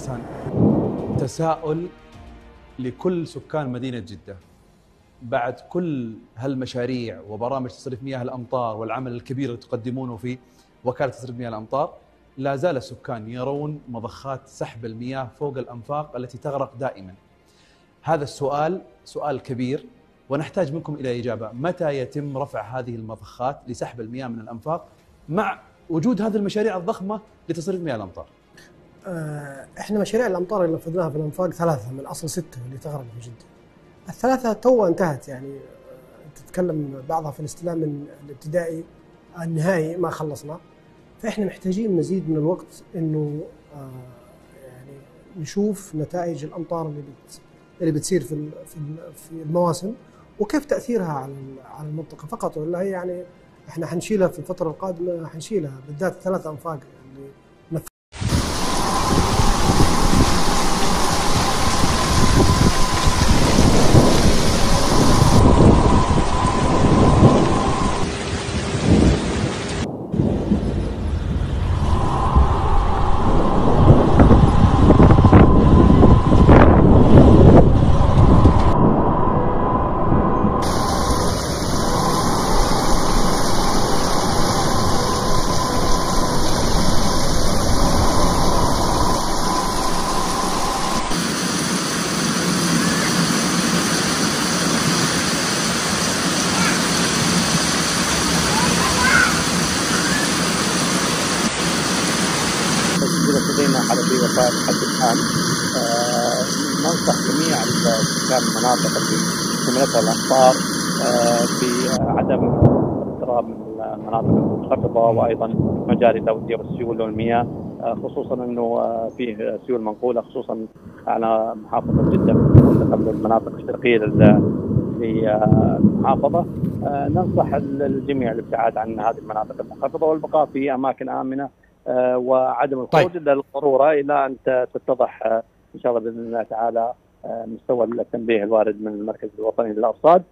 غسان، تساؤل لكل سكان مدينة جدة بعد كل هالمشاريع وبرامج تصريف مياه الأمطار والعمل الكبير اللي تقدمونه في وكالة تصريف مياه الأمطار، لا زال السكان يرون مضخات سحب المياه فوق الأنفاق التي تغرق دائما. هذا السؤال سؤال كبير ونحتاج منكم إلى إجابة. متى يتم رفع هذه المضخات لسحب المياه من الأنفاق مع وجود هذه المشاريع الضخمة لتصريف مياه الأمطار؟ احنا مشاريع الامطار اللي نفذناها في الانفاق 3 من اصل 6 اللي تغرق في جده. ال3 تو انتهت، يعني تتكلم بعضها في الاستلام من الابتدائي النهائي ما خلصنا. فاحنا محتاجين مزيد من الوقت انه يعني نشوف نتائج الامطار اللي بتصير في المواسم وكيف تاثيرها على المنطقه فقط، ولا هي يعني احنا حنشيلها في الفتره القادمه، حنشيلها بالذات 3 انفاق اللي لدينا حركية وسائل حد الآن. ننصح جميع سكان المناطق اللي شملتها الأمطار بعدم اقتراب من المناطق المنخفضة وأيضا مجاري توديع السيول والمياه، خصوصا أنه فيه سيول منقولة خصوصا على محافظة جدة منطقة من المناطق الشرقية للمحافظة. ننصح الجميع الابتعاد عن هذه المناطق المنخفضة والبقاء في أماكن آمنة وعدم الخروج إلا للضرورة، إلى أن تتضح إن شاء الله بإذن الله تعالى مستوى التنبيه الوارد من المركز الوطني للأرصاد.